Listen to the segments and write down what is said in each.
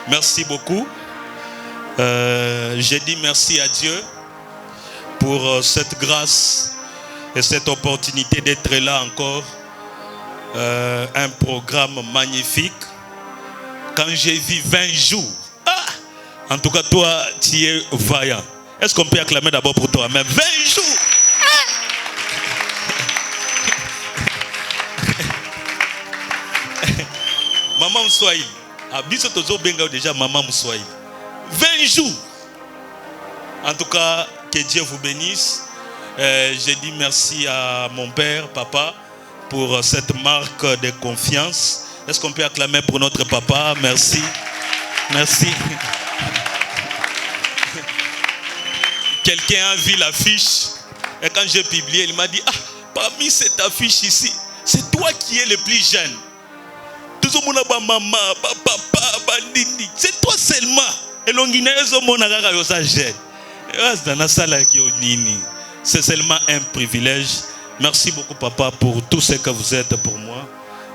Merci beaucoup. J'ai dit merci à Dieu pour cette grâce et cette opportunité d'être là encore. Un programme magnifique. Quand j'ai vu 20 jours, en tout cas toi, tu es vaillant. Est-ce qu'on peut acclamer d'abord pour toi? Mais 20 jours. Maman Mswahili. Abiso tozo benga déjà maman Mswahili. 20 jours. En tout cas, que Dieu vous bénisse. Je dis merci à mon père, papa, pour cette marque de confiance. Est-ce qu'on peut acclamer pour notre papa? Merci. Merci. Quelqu'un a vu l'affiche. Et quand j'ai publié, il m'a dit, parmi cette affiche ici, c'est toi qui es le plus jeune. Tout le monde a maman, papa, bandini. C'est toi seulement. Et l'onguinaise, mon agara yosa jeune. C'est seulement un privilège. Merci beaucoup papa pour tout ce que vous êtes pour moi.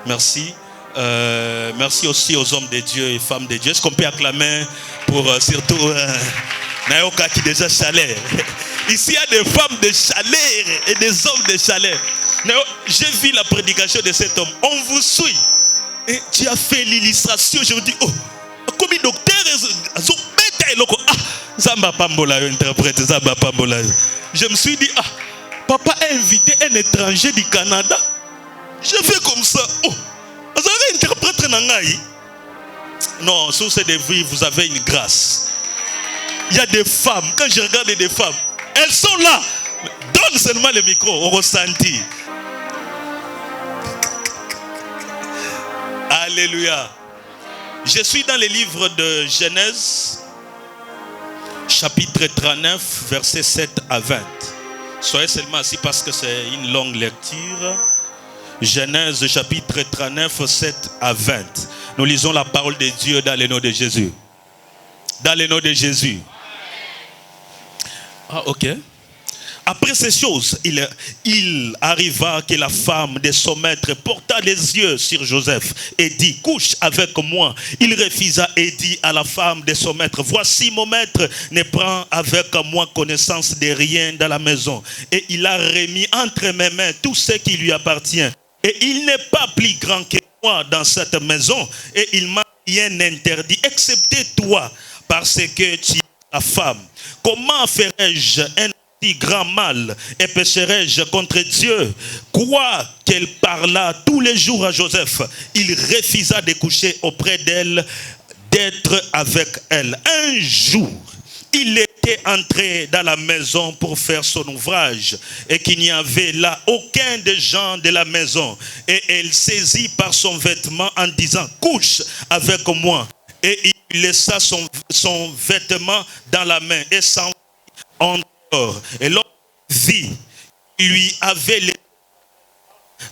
Merci. Merci aussi aux hommes de Dieu et femmes de Dieu. Est-ce qu'on peut acclamer pour surtout Nayoka qui déjà chaleur. Ici il y a des femmes de chaleur et des hommes de chaleur. J'ai vu la prédication de cet homme. On vous suit. Et tu as fait l'illustration. Je me dis, comme docteur, Zamba Pambolayo, interprète Zamba Pambolayo. Je me suis dit, papa a invité un étranger du Canada. Je fais comme ça. Vous avez interprète Nangaï? Non, sur ces vies, vous avez une grâce. Il y a des femmes, quand je regarde des femmes, elles sont là. Donne seulement le micro, on ressentit. Alléluia. Je suis dans le livre de Genèse, chapitre 39, versets 7 à 20. Soyez seulement assis parce que c'est une longue lecture. Genèse, chapitre 39, 7 à 20. Nous lisons la parole de Dieu dans le nom de Jésus. Dans le nom de Jésus. Ok. Après ces choses, il arriva que la femme de son maître porta les yeux sur Joseph et dit, couche avec moi. Il refusa et dit à la femme de son maître, voici mon maître ne prend avec moi connaissance de rien dans la maison. Et il a remis entre mes mains tout ce qui lui appartient. Et il n'est pas plus grand que moi dans cette maison. Et il m'a rien interdit, excepté toi, parce que tu es la femme. Comment ferais-je un grand mal et pécherai-je contre Dieu? Quoi qu'elle parla tous les jours à Joseph, il refusa de coucher auprès d'elle, d'être avec elle. Un jour, il était entré dans la maison pour faire son ouvrage et qu'il n'y avait là aucun des gens de la maison. Et elle saisit par son vêtement en disant, couche avec moi. Et il laissa son vêtement dans la main et s'en en et l'homme vit, lui avait les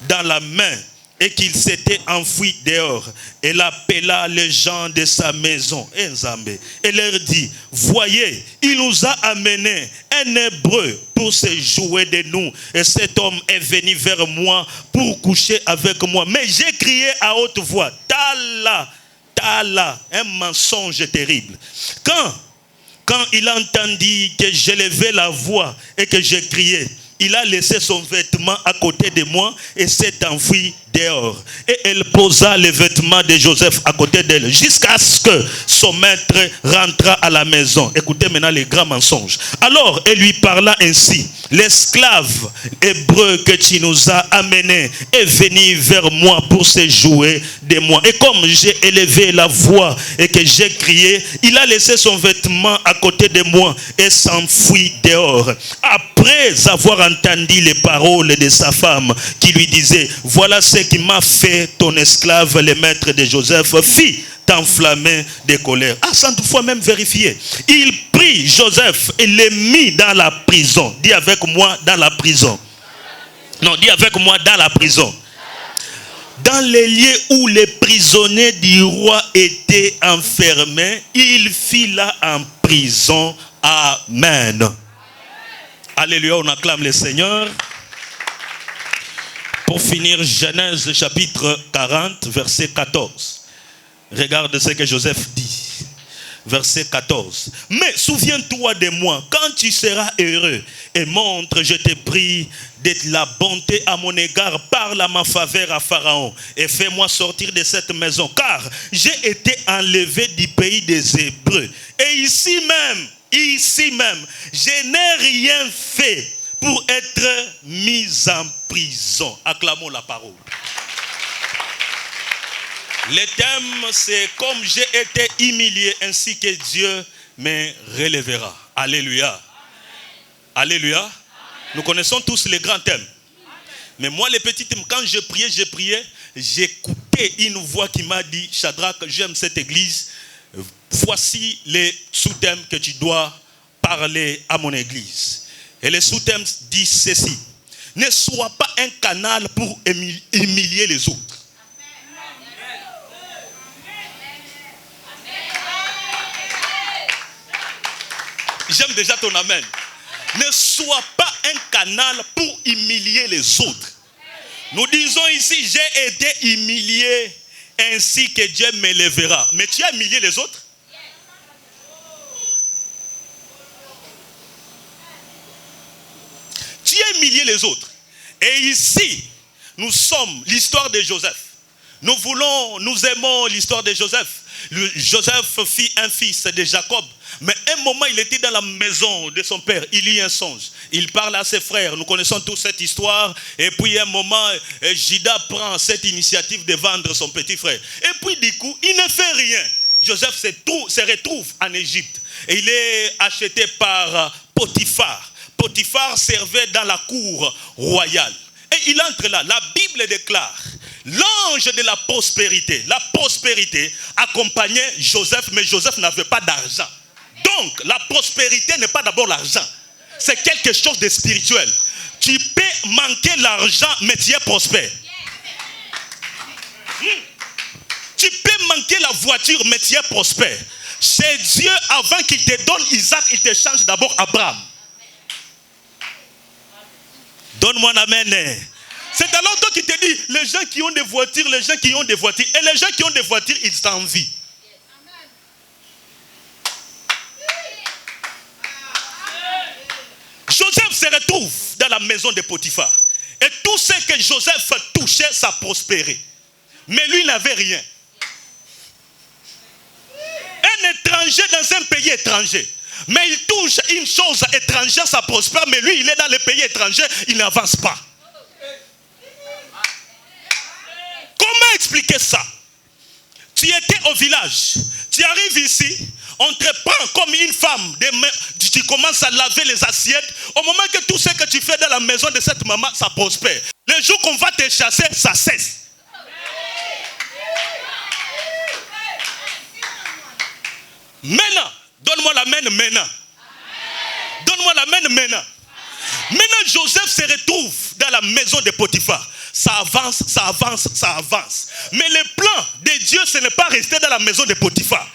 dans la main et qu'il s'était enfoui dehors. Elle appela les gens de sa maison et leur dit, voyez, il nous a amené un Hébreu pour se jouer de nous. Et cet homme est venu vers moi pour coucher avec moi. Mais j'ai crié à haute voix, Tala, Tala, un mensonge terrible. Quand il entendit que je levais la voix et que je criais, il a laissé son vêtement à côté de moi et s'est enfui dehors. Et elle posa les vêtements de Joseph à côté d'elle jusqu'à ce que son maître rentra à la maison. Écoutez maintenant les grands mensonges. Alors elle lui parla ainsi, l'esclave hébreu que tu nous as amené est venu vers moi pour se jouer de moi. Et comme j'ai élevé la voix et que j'ai crié, il a laissé son vêtement à côté de moi et s'enfuit dehors. Après avoir entendu les paroles de sa femme qui lui disait, voilà ce qui m'a fait ton esclave, le maître de Joseph, fit t'enflammer de colère. 100 fois même vérifié. Il prit Joseph et le mit dans la prison. Dis avec moi, dans la prison. Non, dis avec moi, dans la prison. Dans les lieux où les prisonniers du roi étaient enfermés, il fit là en prison. Amen. Alléluia, on acclame le Seigneur. Pour finir, Genèse chapitre 40, verset 14. Regarde ce que Joseph dit. verset 14. Mais souviens-toi de moi quand tu seras heureux et montre, je te prie, de la bonté à mon égard. Parle à ma faveur à Pharaon et fais-moi sortir de cette maison, car j'ai été enlevé du pays des Hébreux. Et ici même, je n'ai rien fait pour être mis en prison. Acclamons la parole. Le thème, c'est comme j'ai été humilié, ainsi que Dieu me relèvera. Alléluia. Amen. Alléluia. Amen. Nous connaissons tous les grands thèmes. Mais moi, les petits thèmes, quand je priais, j'écoutais une voix qui m'a dit, Shadrach, j'aime cette église. Voici les sous-thèmes que tu dois parler à mon église. Et les sous-thèmes disent ceci. Ne sois pas un canal pour humilier les autres. J'aime déjà ton amen. Ne sois pas un canal pour humilier les autres. Nous disons ici, j'ai été humilié ainsi que Dieu m'élèvera. Mais tu as humilié les autres? Tu as humilié les autres. Et ici, nous sommes l'histoire de Joseph. Nous aimons l'histoire de Joseph. Joseph fit un fils de Jacob. Mais un moment, il était dans la maison de son père. Il eut un songe. Il parle à ses frères. Nous connaissons toute cette histoire. Et puis, un moment, Juda prend cette initiative de vendre son petit frère. Et puis, du coup, il ne fait rien. Joseph se retrouve en Égypte. Et il est acheté par Potiphar. Potiphar servait dans la cour royale. Et il entre là. La Bible déclare, l'ange de la prospérité accompagnait Joseph, mais Joseph n'avait pas d'argent. Donc, la prospérité n'est pas d'abord l'argent. C'est quelque chose de spirituel. Tu peux manquer l'argent, mais tu es prospère. Tu peux manquer la voiture, mais tu es prospère. C'est Dieu, avant qu'il te donne Isaac, il te change d'abord Abraham. Donne-moi un amen. C'est alors toi qui te dis, les gens qui ont des voitures, et les gens qui ont des voitures, ils t'envient. Joseph se retrouve dans la maison de Potiphar. Et tout ce que Joseph touchait, ça prospérait. Mais lui, il n'avait rien. Un étranger dans un pays étranger. Mais il touche une chose étrangère, ça prospère. Mais lui, il est dans le pays étranger, il n'avance pas. Comment expliquer ça? Tu étais au village, tu arrives ici, on te prend comme une femme, tu commences à laver les assiettes. Au moment que tout ce que tu fais dans la maison de cette maman, ça prospère. Le jour qu'on va te chasser, ça cesse. Maintenant, donne-moi la main maintenant. Donne-moi la main maintenant. Maintenant, Joseph se retrouve dans la maison de Potiphar. Ça avance, ça avance, ça avance. Mais le plan de Dieu, ce n'est pas rester dans la maison de Potiphar.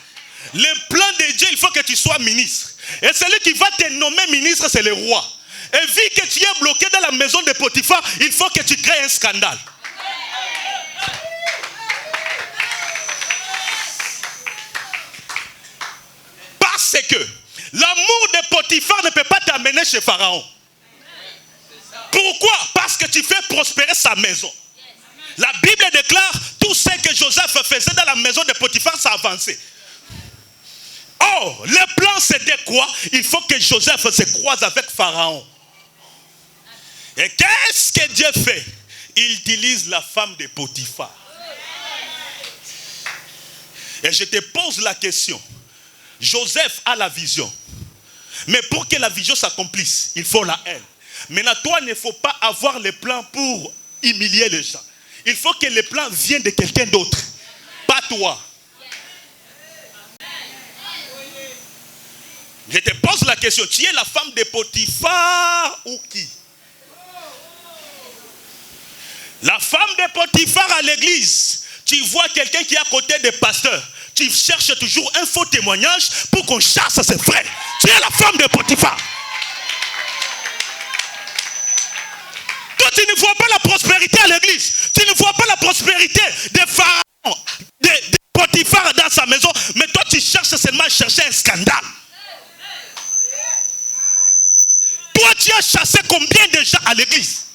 Le plan de Dieu, il faut que tu sois ministre. Et celui qui va te nommer ministre, c'est le roi. Et vu que tu es bloqué dans la maison de Potiphar, il faut que tu crées un scandale. Parce que l'amour de Potiphar ne peut pas t'amener chez Pharaon. Pourquoi? Parce que tu fais prospérer sa maison. La Bible déclare tout ce que Joseph faisait dans la maison de Potiphar, ça avançait. Or, le plan c'était quoi? Il faut que Joseph se croise avec Pharaon. Et qu'est-ce que Dieu fait? Il utilise la femme de Potiphar. Et je te pose la question. Joseph a la vision. Mais pour que la vision s'accomplisse, il faut la haine. Maintenant, toi, il ne faut pas avoir les plans pour humilier les gens. Il faut que les plans viennent de quelqu'un d'autre. Pas toi. Je te pose la question. Tu es la femme de Potiphar ou qui? La femme de Potiphar à l'église. Tu vois quelqu'un qui est à côté des pasteurs. Tu cherches toujours un faux témoignage pour qu'on chasse ses frères. Tu es la femme de Potiphar. Toi, tu ne vois pas la prospérité à l'église. Tu ne vois pas la prospérité des pharaons, des Potiphar dans sa maison, mais toi tu cherches seulement à chercher un scandale. Toi tu as chassé combien de gens à l'église?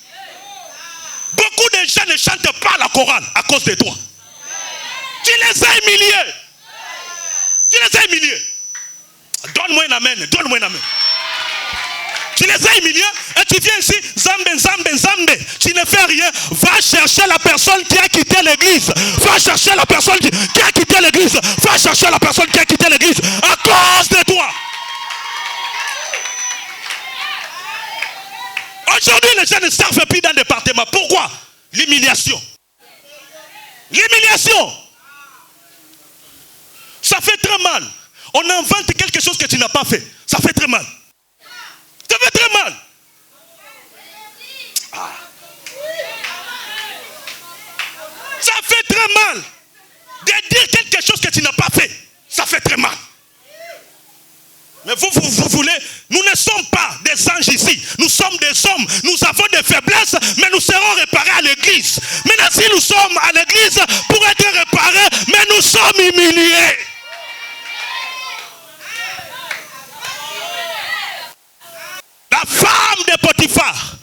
Beaucoup de gens ne chantent pas la chorale à cause de toi. Tu les as humiliés. Tu les as humiliés. Donne-moi un amen, donne-moi un amen. Tu les as humiliés et tu viens ici, Zambé, Zambé, Zambé. Tu ne fais rien. Va chercher la personne qui a quitté l'église. Va chercher la personne qui a quitté l'église. Va chercher la personne qui a quitté l'église à cause de toi. Aujourd'hui, les gens ne servent plus dans le département. Pourquoi? L'humiliation. L'humiliation. Ça fait très mal. On invente quelque chose que tu n'as pas fait. Ça fait très mal. Ça fait très mal. Ah. Ça fait très mal. De dire quelque chose que tu n'as pas fait. Ça fait très mal. Mais vous voulez, nous ne sommes pas des anges ici. Nous sommes des hommes. Nous avons des faiblesses, mais nous serons réparés à l'église. Maintenant, si nous sommes à l'église pour être réparés, mais nous sommes humiliés. La femme de Potiphar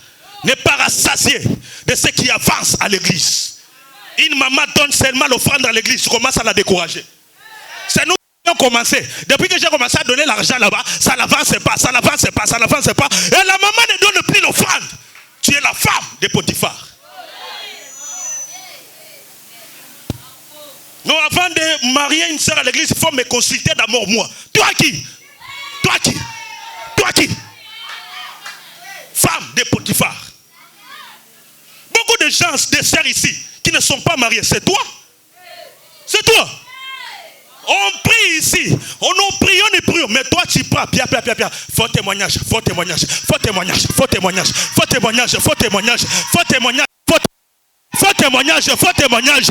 n'est pas rassasiée de ce qui avance à l'église. Une maman donne seulement l'offrande à l'église, tu commences à la décourager. C'est nous qui avons commencé. Depuis que j'ai commencé à donner l'argent là-bas, ça n'avance pas, ça n'avance pas, ça n'avance pas. Et la maman ne donne plus l'offrande. Tu es la femme de Potiphar. Non, avant de marier une sœur à l'église, il faut me consulter d'abord moi. Toi qui? Toi qui? Toi qui? Femme de Potiphar. Beaucoup de gens, des sœurs ici, qui ne sont pas mariées, c'est toi? C'est toi? On prie ici, nous prions et prions, mais toi tu prends, pia. Faux témoignage, faux témoignage, faux témoignage, faux témoignage, faux témoignage, faux témoignage, faux témoignage, faux témoignage, faux témoignage,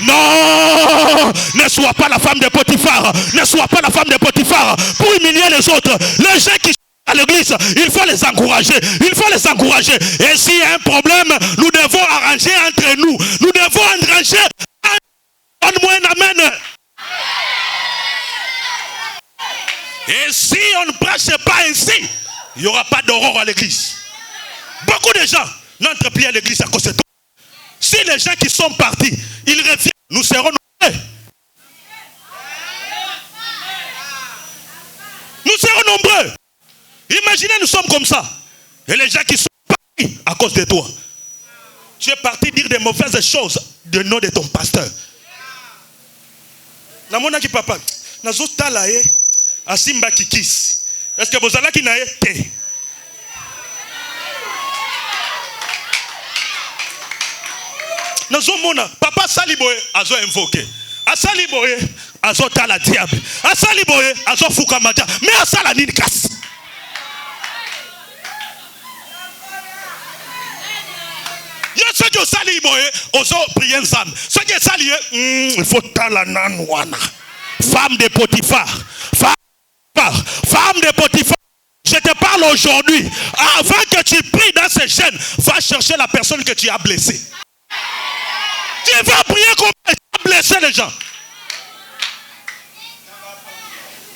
Non! Ne sois pas la femme de Potiphar, ne sois pas la femme de Potiphar pour humilier les autres. Les gens qui à l'église, il faut les encourager. Il faut les encourager. Et s'il y a un problème, nous devons arranger entre nous. Nous devons arranger. Donne-moi un amen. Et si on ne prêche pas ainsi, il n'y aura pas d'aurore à l'église. Beaucoup de gens n'entrent plus à l'église à cause de toi. Si les gens qui sont partis, ils reviennent, nous serons nombreux. Nous serons nombreux. Imaginez, nous sommes comme ça. Et les gens qui sont partis à cause de toi. Tu es parti dire des mauvaises choses du nom de ton pasteur. Namona ki papa, nazo tala e asimba kikisi. Est-ce que vous allez qui nae te? Nazo mona, papa saliboye azo invoqué. Asaliboye azo tala diable. Asaliboye azo fukamata. Mais asala nini kasi? Ceux qui ont sali, ils ont prié ensemble. Ceux qui ont sali, il faut talananouana. Femme de Potiphar. Femme de Potiphar. Je te parle aujourd'hui. Avant que tu pries dans ces chaînes, va chercher la personne que tu as blessée. Tu vas prier comme tu as blessé les gens.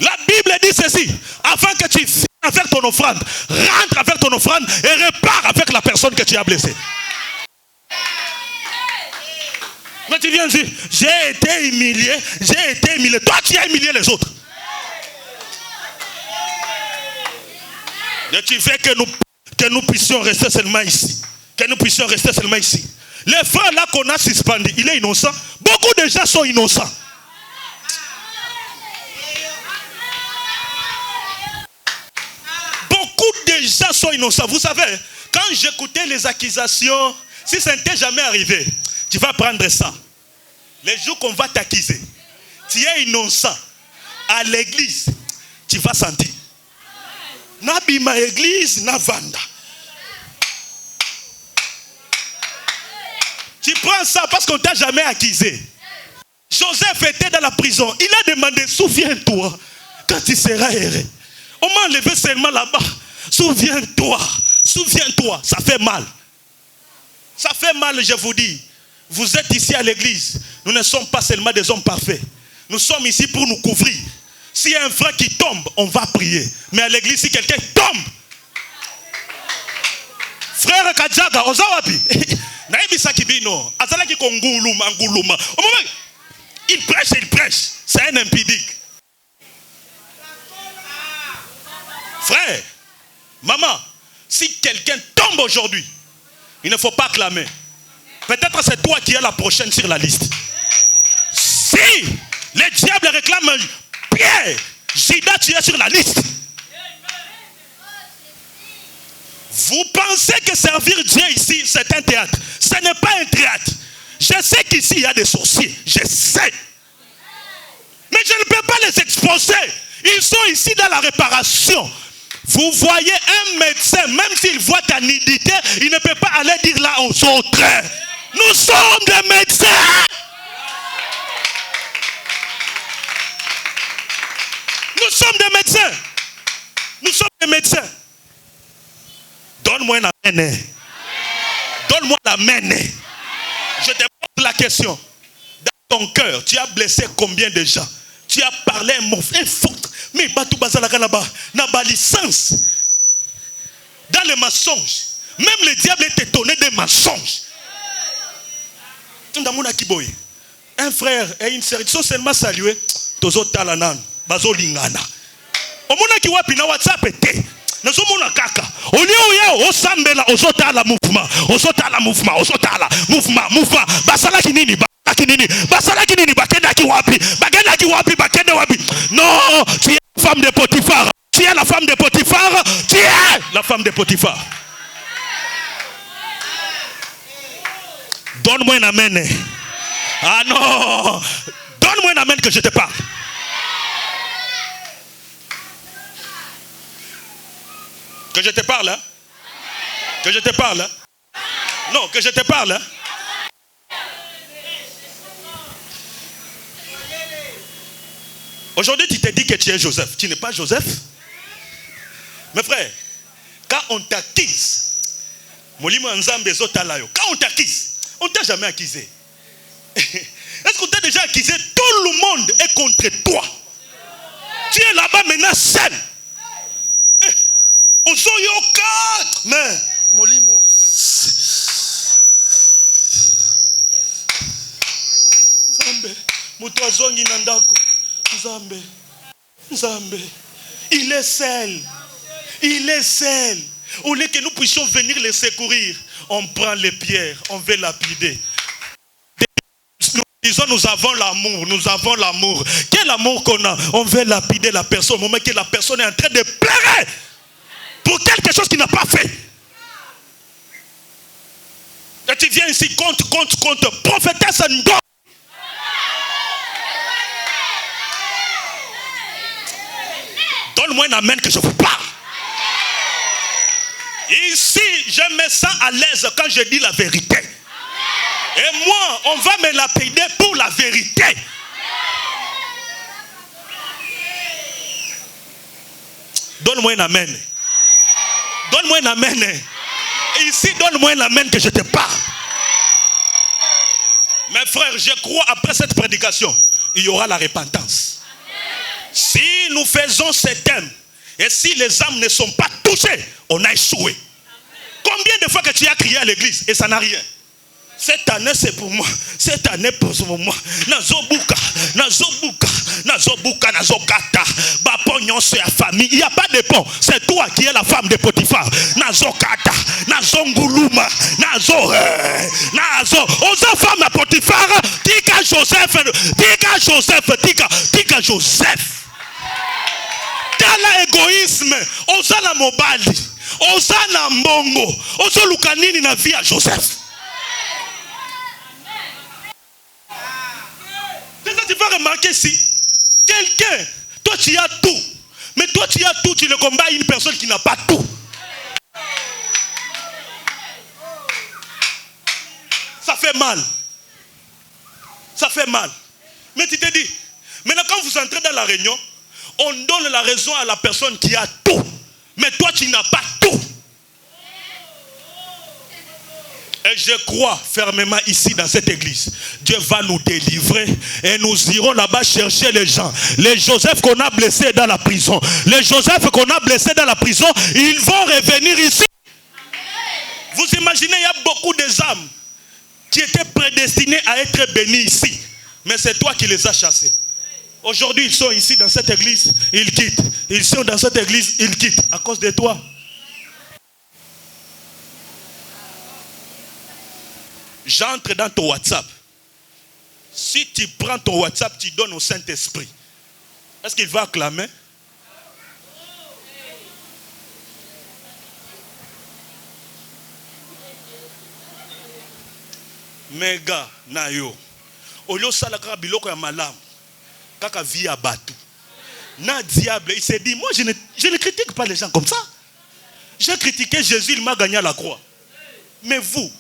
La Bible dit ceci. Avant que tu viennes avec ton offrande, rentre avec ton offrande et repars avec la personne que tu as blessée. Mais tu viens dire, j'ai été humilié. Toi, tu as humilié les autres. Et tu veux que nous puissions rester seulement ici. Que nous puissions rester seulement ici. Les frères là qu'on a suspendus, il est innocent. Beaucoup de gens sont innocents. Beaucoup de gens sont innocents. Vous savez, quand j'écoutais les accusations, si ça n'était jamais arrivé, tu vas prendre ça. Les jours qu'on va t'accuser, tu es innocent. À l'église, tu vas sentir. Nabima église, na vanda. Tu prends ça parce qu'on ne t'a jamais accusé. Joseph était dans la prison. Il a demandé, souviens-toi, quand tu seras erré. On m'a enlevé seulement là-bas. Souviens-toi, ça fait mal. Ça fait mal, je vous dis. Vous êtes ici à l'église. Nous ne sommes pas seulement des hommes parfaits. Nous sommes ici pour nous couvrir. S'il y a un frère qui tombe, on va prier. Mais à l'église, si quelqu'un tombe, frère Kadjaga, Ozawapi, il prêche. C'est un impudique. Frère, maman, si quelqu'un tombe aujourd'hui, il ne faut pas clamer. Peut-être c'est toi qui es la prochaine sur la liste. Si le diable réclame Pierre, Jida, tu es sur la liste. Vous pensez que servir Dieu ici, c'est un théâtre. Ce n'est pas un théâtre. Je sais qu'ici, il y a des sorciers. Je sais. Mais je ne peux pas les exposer. Ils sont ici dans la réparation. Vous voyez un médecin, même s'il voit ta nudité, il ne peut pas aller dire là aux autres. Nous sommes des médecins. Nous sommes des médecins. Nous sommes des médecins. Donne-moi la main. Donne-moi la main. Je te pose la question. Dans ton cœur, tu as blessé combien de gens? Tu as parlé un mot, un faute. Mais Batou Bazalaka n'a pas licence. Dans les mensonges. Même le diable est étonné des mensonges. Un frère et une sœur, ils sont seulement salués. Tozo Talanan, Bazo Lingana. Omona ki wapi na WhatsApp ete. Nazomona kaka. Olio osambela osotala mouvement. Osotala mouvement. Mouvement. Basala kinini. Basala kinini. Bakenda ki wapi. Bakenda wapi. Non, tu es la femme de Potiphar. Tu es la femme de Potiphar. Tu es la femme de Potiphar. Donne-moi un amen. Ah non. Donne-moi un amen que je te parle. Que je te parle, hein? Que je te parle, hein? Non, que je te parle, hein? Aujourd'hui, tu te dis que tu es Joseph. Tu n'es pas Joseph. Mes frères, quand on t'acquise, quand on t'acquise, on ne t'a jamais accusé. Est-ce qu'on t'a déjà accusé? Tout le monde est contre toi. Tu es là-bas maintenant seul. On s'en yoka. Mais, Molimo. Zambe. Mutwazongi nandako. Zambe. Il est seul. Au lieu que nous puissions venir les secourir, on prend les pierres, on veut lapider. Nous disons, nous avons l'amour. Quel amour qu'on a? On veut lapider la personne au moment que la personne est en train de pleurer pour quelque chose qu'il n'a pas fait. Et tu viens ici, compte, prophétesse Ndo. Donne-moi un amen que je vous parle. Ici, je me sens à l'aise quand je dis la vérité. Et moi, on va me lapider pour la vérité. Donne-moi un amen. Donne-moi un amen. Et ici, donne-moi un amen que je te parle. Mes frères, je crois après cette prédication, il y aura la repentance. Si nous faisons ce thème, et si les âmes ne sont pas touchées, on a échoué. Combien de fois que tu as crié à l'église et ça n'a rien? Cette année c'est pour moi. Cette année pour moi. Nazobuka, nazokata. Bapognon c'est la famille. Il n'y a pas de pont. C'est toi qui es la femme de Potiphar. Nazokata, nazonguluma, nazo. Osa femme à Potiphar. Tika Joseph. Dans l'égoïsme, osa la mobali, osa la mbongo, osa lukanini na vie à Joseph. Tu vas remarquer si quelqu'un, toi tu as tout, mais toi tu as tout, tu le combats une personne qui n'a pas tout. Ça fait mal. Mais tu te dis, maintenant quand vous entrez dans la réunion, on donne la raison à la personne qui a tout. Mais toi, tu n'as pas tout. Et je crois fermement ici dans cette église, Dieu va nous délivrer et nous irons là-bas chercher les gens. Les Joseph qu'on a blessés dans la prison. Les Joseph qu'on a blessés dans la prison, ils vont revenir ici. Vous imaginez, il y a beaucoup d'âmes qui étaient prédestinées à être bénies ici. Mais c'est toi qui les as chassés. Aujourd'hui, ils sont ici dans cette église, ils quittent. Ils sont dans cette église, ils quittent à cause de toi. J'entre dans ton WhatsApp. Si tu prends ton WhatsApp, tu donnes au Saint-Esprit. Est-ce qu'il va acclamer? Mega nayo. Olio salaka biloko ya malam. Kaka via batu. Na diable, il s'est dit, moi je ne critique pas les gens comme ça. J'ai critiqué Jésus, il m'a gagné à la croix. Mais vous,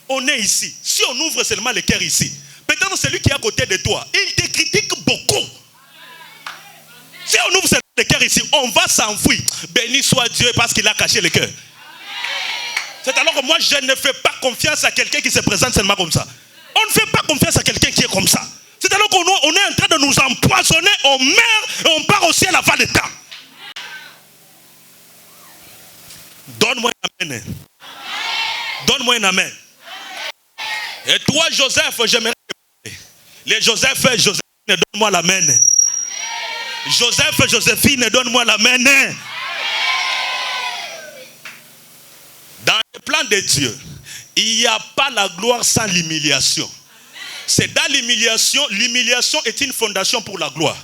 on est ici. Si on ouvre seulement le cœur ici, peut-être celui qui est à côté de toi, il te critique beaucoup. Si on ouvre seulement le cœur ici, on va s'enfuir. Béni soit Dieu parce qu'il a caché le cœur. C'est alors que moi je ne fais pas confiance à quelqu'un qui se présente seulement comme ça. On ne fait pas confiance à quelqu'un qui est comme ça. C'est alors qu'on est en train de nous empoisonner, on meurt et on part aussi à la fin des temps. Donne-moi un amen. Donne-moi un amen. Et toi, Joseph, j'aimerais. Les Joseph, Joséphine, donne-moi l'amen. Joseph, Joséphine, donne-moi l'amen. Dans le plan de Dieu, il n'y a pas la gloire sans l'humiliation. C'est dans l'humiliation, l'humiliation est une fondation pour la gloire.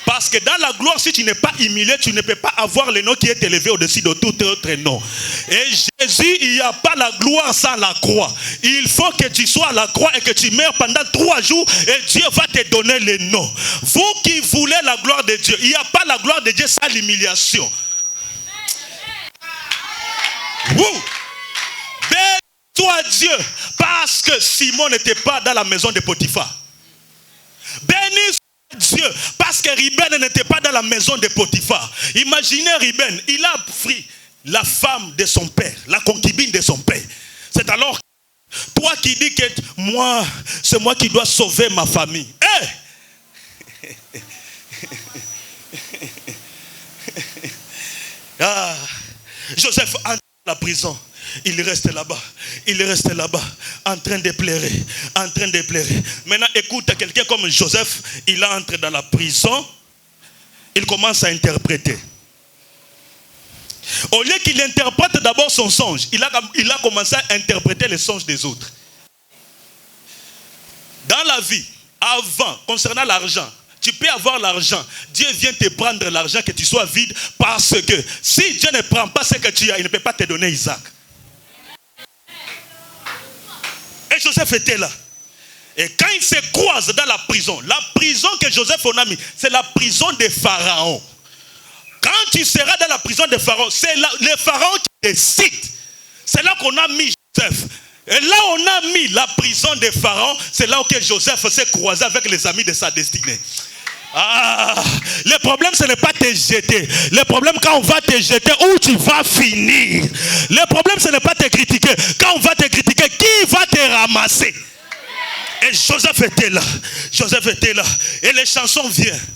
Parce que dans la gloire, si tu n'es pas humilié, tu ne peux pas avoir le nom qui est élevé au-dessus de tout autre nom. Et Jésus, il n'y a pas la gloire sans la croix. Il faut que tu sois à la croix et que tu meurs pendant 3 jours et Dieu va te donner le nom. Vous qui voulez la gloire de Dieu, il n'y a pas la gloire de Dieu sans l'humiliation. Béni soit Dieu, parce que Simon n'était pas dans la maison de Potiphar. Béni soit Dieu, parce que Ruben n'était pas dans la maison de Potiphar. Imaginez Ruben, il a pris la femme de son père, la concubine de son père. C'est alors toi qui dis que moi, c'est moi qui dois sauver ma famille. Joseph entre dans la prison. Il reste là-bas, en train de pleurer, Maintenant, écoute, quelqu'un comme Joseph, il entre dans la prison, il commence à interpréter. Au lieu qu'il interprète d'abord son songe, il a commencé à interpréter les songes des autres. Dans la vie, avant, concernant l'argent, tu peux avoir l'argent. Dieu vient te prendre l'argent, que tu sois vide, parce que si Dieu ne prend pas ce que tu as, il ne peut pas te donner Isaac. Et Joseph était là. Et quand il se croise dans la prison que Joseph a mis, c'est la prison de Pharaon. Quand tu seras dans la prison de Pharaon, c'est le Pharaon qui décide. C'est là qu'on a mis Joseph. Et là on a mis la prison de Pharaon, c'est là où Joseph s'est croisé avec les amis de sa destinée. Le problème ce n'est pas te jeter. Le problème quand on va te jeter, où tu vas finir. Le problème ce n'est pas te critiquer. Quand on va te critiquer, qui va te ramasser? Et Joseph était là. Et les chansons viennent.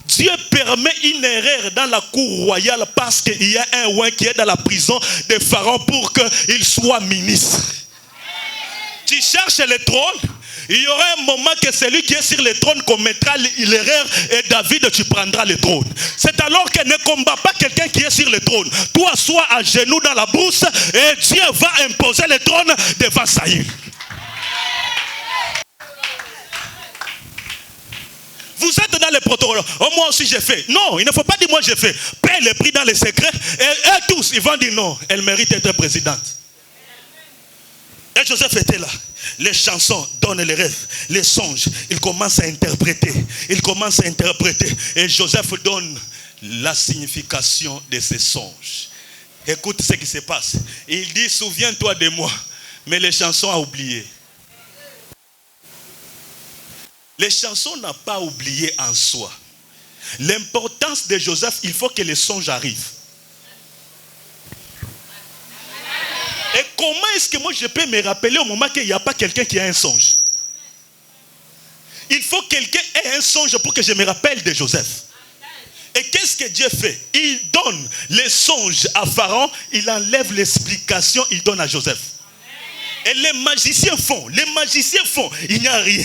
Dieu permet une erreur dans la cour royale parce qu'il y a un roi qui est dans la prison de Pharaon pour qu'il soit ministre. Tu cherches le trône, il y aura un moment que celui qui est sur le trône commettra l'erreur et David, tu prendras le trône. C'est alors que ne combat pas quelqu'un qui est sur le trône. Toi, sois à genoux dans la brousse et Dieu va imposer le trône devant Saül. Vous êtes dans les protocoles. Oh, moi aussi j'ai fait. Non, il ne faut pas dire moi j'ai fait. Paye le prix dans les secrets. Et eux tous, ils vont dire non, elle mérite d'être présidente. Et Joseph était là. Les chansons donnent les rêves, les songes. Il commence à interpréter. Et Joseph donne la signification de ces songes. Écoute ce qui se passe. Il dit, souviens-toi de moi. Mais les chansons ont oublié. Les chansons n'ont pas oublié en soi. L'importance de Joseph, il faut que les songes arrivent. Et comment est-ce que moi je peux me rappeler au moment qu'il n'y a pas quelqu'un qui a un songe? Il faut que quelqu'un ait un songe pour que je me rappelle de Joseph. Et qu'est-ce que Dieu fait? Il donne les songes à Pharaon, il enlève l'explication, il donne à Joseph. Et les magiciens font, il n'y a rien.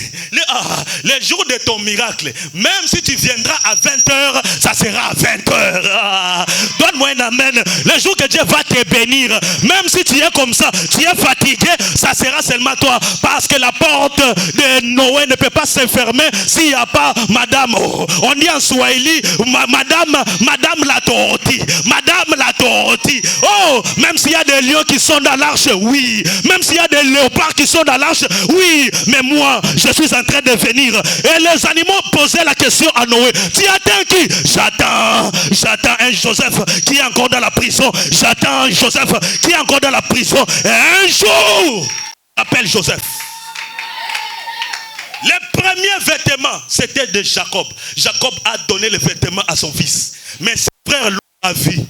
Les jours de ton miracle, même si tu viendras à 20h, ça sera à 20h. Donne-moi un amen. Le jour que Dieu va te bénir, même si tu es comme ça, tu es fatigué, ça sera seulement toi. Parce que la porte de Noé ne peut pas se fermer s'il n'y a pas madame, on dit en Swahili, madame la tortille. Madame la tortille. Oh, même s'il y a des lions qui sont dans l'arche, oui. Même s'il y a des léopards qui sont dans l'arche, oui, mais moi je suis en train de venir. Et les animaux posaient la question à Noé: tu attends qui? J'attends un Joseph qui est encore dans la prison. J'attends un Joseph qui est encore dans la prison. Et un jour, appelle Joseph. Les premiers vêtements, c'était de Jacob. Jacob a donné les vêtements à son fils, mais ses frères l'ont à vie.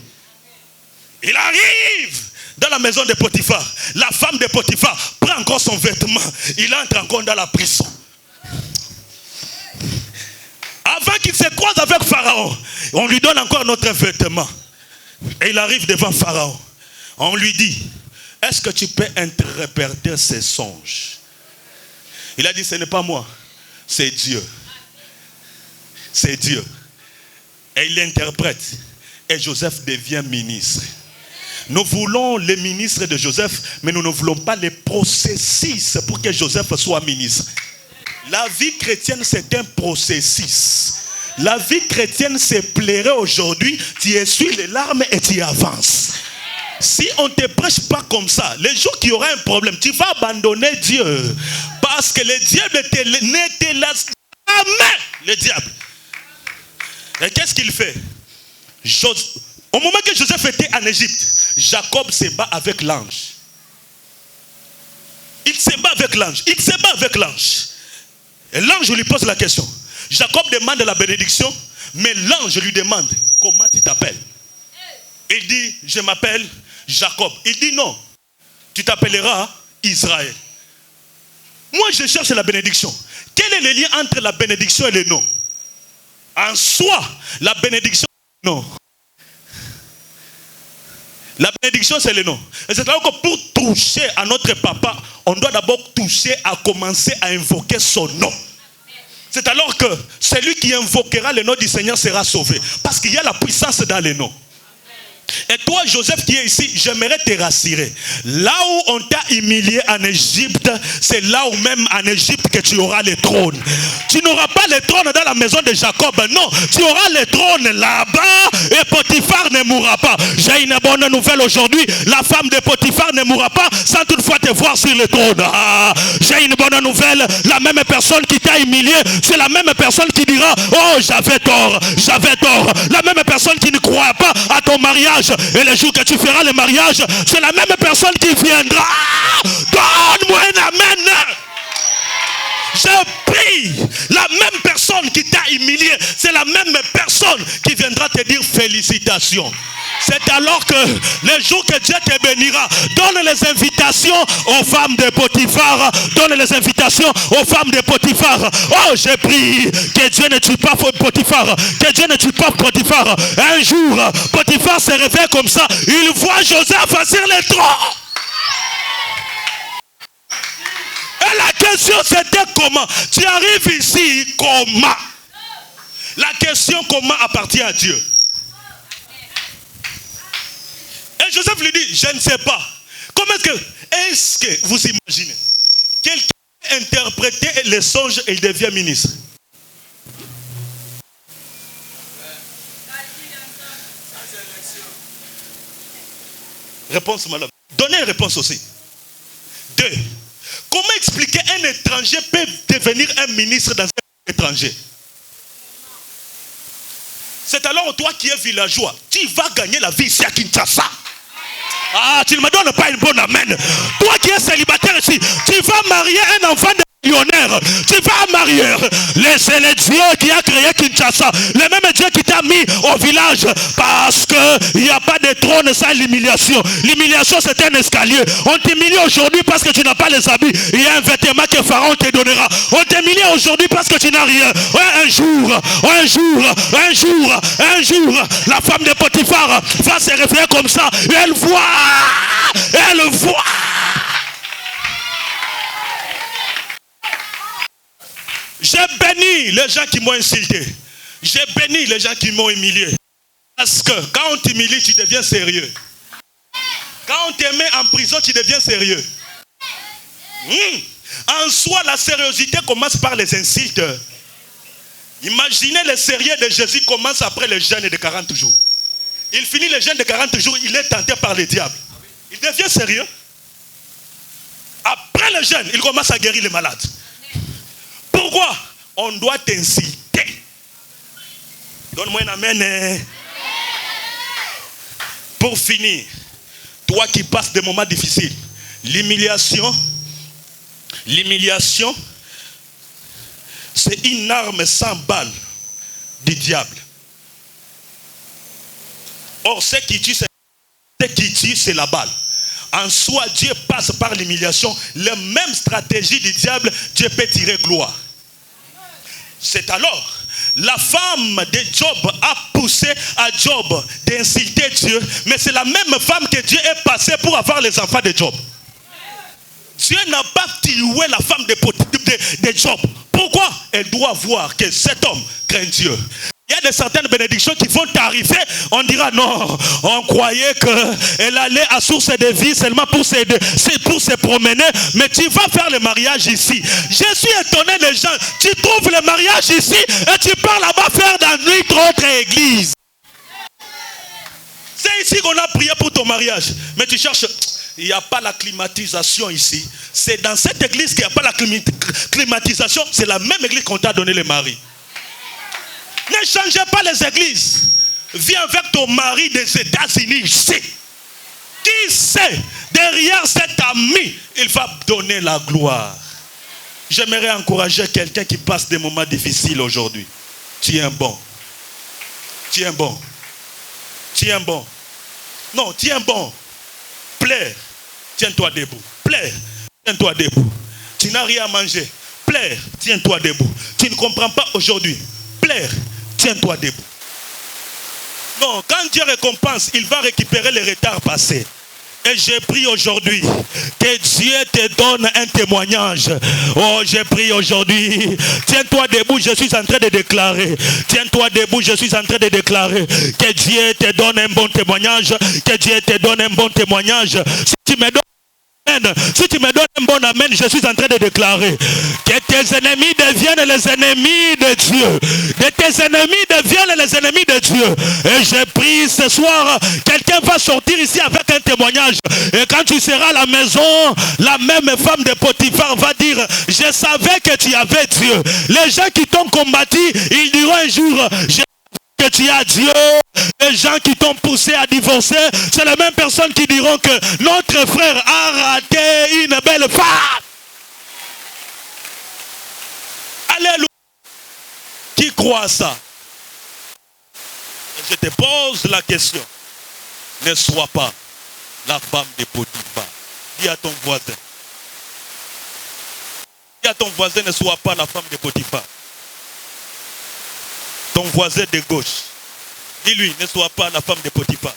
Il arrive dans la maison de Potiphar. La femme de Potiphar prend encore son vêtement. Il entre encore dans la prison. Avant qu'il se croise avec Pharaon, on lui donne encore notre vêtement. Et il arrive devant Pharaon. On lui dit: est-ce que tu peux interpréter ces songes? Il a dit: ce n'est pas moi, c'est Dieu. C'est Dieu. Et il interprète. Et Joseph devient ministre. Nous voulons les ministres de Joseph, mais nous ne voulons pas les processus pour que Joseph soit ministre. La vie chrétienne, c'est un processus. La vie chrétienne, c'est pleurer aujourd'hui, tu essuies les larmes et tu avances. Si on ne te prêche pas comme ça, les jours qu'il y aura un problème, tu vas abandonner Dieu. Parce que le diable ne te laisse jamais, le diable. Et qu'est-ce qu'il fait? Au moment que Joseph était en Égypte, Jacob se bat avec l'ange. Il se bat avec l'ange. Et l'ange lui pose la question. Jacob demande la bénédiction, mais l'ange lui demande: comment tu t'appelles? Il dit: je m'appelle Jacob. Il dit: non, tu t'appelleras Israël. Moi je cherche la bénédiction. Quel est le lien entre la bénédiction et le nom? En soi, la bénédiction c'est le nom. La bénédiction c'est le nom. Et c'est alors que pour toucher à notre papa, on doit d'abord toucher à commencer à invoquer son nom. C'est alors que celui qui invoquera le nom du Seigneur sera sauvé. Parce qu'il y a la puissance dans le nom. Et toi, Joseph qui est ici, j'aimerais te rassurer. Là où on t'a humilié en Égypte, c'est là où même en Égypte que tu auras le trône. Tu n'auras pas le trône dans la maison de Jacob, non. Tu auras le trône là-bas et Potiphar ne mourra pas. J'ai une bonne nouvelle aujourd'hui. La femme de Potiphar ne mourra pas sans toutefois te voir sur le trône. J'ai une bonne nouvelle. La même personne qui t'a humilié, c'est la même personne qui dira: oh, j'avais tort. La même personne qui ne croit pas à ton mariage. Et le jour que tu feras le mariage, c'est la même personne qui viendra. Donne-moi un amen. Je prie, la même personne qui t'a humilié, c'est la même personne qui viendra te dire félicitations. C'est alors que le jour que Dieu te bénira, donne les invitations aux femmes de Potiphar. Donne les invitations aux femmes de Potiphar. Oh, je prie que Dieu ne tue pas Potiphar. Que Dieu ne tue pas Potiphar. Un jour, Potiphar se réveille comme ça. Il voit Joseph sur le trône. Et la question c'était comment? Tu arrives ici comment? La question comment appartient à Dieu. Et Joseph lui dit: je ne sais pas. Comment est-ce que vous imaginez quelqu'un a interprété les songes et il devient ministre? Réponse, madame. Donnez une réponse aussi. 2. Comment expliquer un étranger peut devenir un ministre dans un étranger? C'est alors toi qui es villageois, tu vas gagner la vie ici à Kinshasa. Ah, tu ne me donnes pas une bonne amen. Toi qui es célibataire ici, tu vas marier un enfant de millionnaire. Tu vas marier. C'est le Dieu qui a créé Kinshasa. Le même Dieu qui t'a mis au village. Parce qu'il n'y a pas de trône sans l'humiliation. L'humiliation, c'est un escalier. On t'humilie aujourd'hui parce que tu n'as pas les habits. Il y a un vêtement que Pharaon te donnera. On t'humilie aujourd'hui parce que tu n'as rien. Ouais, un jour, la femme de Potiphar va se réveiller comme ça. Et elle voit. J'ai béni les gens qui m'ont insulté. J'ai béni les gens qui m'ont humilié. Parce que quand on t'humilie, tu deviens sérieux. Quand on te met en prison, tu deviens sérieux. En soi, la sérieuxité commence par les insultes. Imaginez le sérieux de Jésus commence après le jeûne de 40 jours. Il finit le jeûne de 40 jours, il est tenté par le diable. Il devient sérieux. Après le jeûne, il commence à guérir les malades. Pourquoi? On doit t'inciter. Donne-moi un amen. Pour finir, toi qui passes des moments difficiles, l'humiliation, c'est une arme sans balle du diable. Or, ce qui tue, c'est la balle. En soi, Dieu passe par l'humiliation. La même stratégie du diable, Dieu peut tirer gloire. C'est alors, la femme de Job a poussé à Job d'insulter Dieu. Mais c'est la même femme que Dieu est passé pour avoir les enfants de Job. Dieu n'a pas tué la femme de Job. Pourquoi? Elle doit voir que cet homme craint Dieu. Il y a de certaines bénédictions qui vont t'arriver. On dira non, on croyait qu'elle allait à source de vie seulement pour se promener. Mais tu vas faire le mariage ici. Je suis étonné des gens. Tu trouves le mariage ici et tu pars là-bas faire dans une autre église. C'est ici qu'on a prié pour ton mariage. Mais tu cherches, il n'y a pas la climatisation ici. C'est dans cette église qu'il n'y a pas la climatisation. C'est la même église qu'on t'a donné le mari. Ne changez pas les églises. Viens avec ton mari des États-Unis ici. Qui sait, derrière cet ami, il va donner la gloire. J'aimerais encourager quelqu'un qui passe des moments difficiles aujourd'hui. Tiens bon. Tiens bon. Tiens bon. Non, tiens bon. Plaire. Tiens-toi debout. Plaire. Tiens-toi debout. Tu n'as rien à manger. Plaire. Tiens-toi debout. Tu ne comprends pas aujourd'hui. Plaire. Tiens-toi debout. Non, quand Dieu récompense, il va récupérer les retards passés. Et j'ai prié aujourd'hui que Dieu te donne un témoignage. Oh, j'ai prié aujourd'hui. Tiens-toi debout, je suis en train de déclarer. Tiens-toi debout, je suis en train de déclarer. Que Dieu te donne un bon témoignage. Que Dieu te donne un bon témoignage. Si tu me donnes un bon amen, je suis en train de déclarer que tes ennemis deviennent les ennemis de Dieu. Que tes ennemis deviennent les ennemis de Dieu. Et je prie ce soir, quelqu'un va sortir ici avec un témoignage. Et quand tu seras à la maison, la même femme de Potiphar va dire, je savais que tu avais Dieu. Les gens qui t'ont combattu, ils diront un jour, que tu as Dieu. Les gens qui t'ont poussé à divorcer, c'est les mêmes personnes qui diront que notre frère a raté une belle femme. Alléluia. Qui croit à ça? Je te pose la question. Ne sois pas la femme de Potiphar. Dis à ton voisin. Dis à ton voisin, ne sois pas la femme de Potiphar. Ton voisin de gauche, dis-lui, ne sois pas la femme de Potiphar.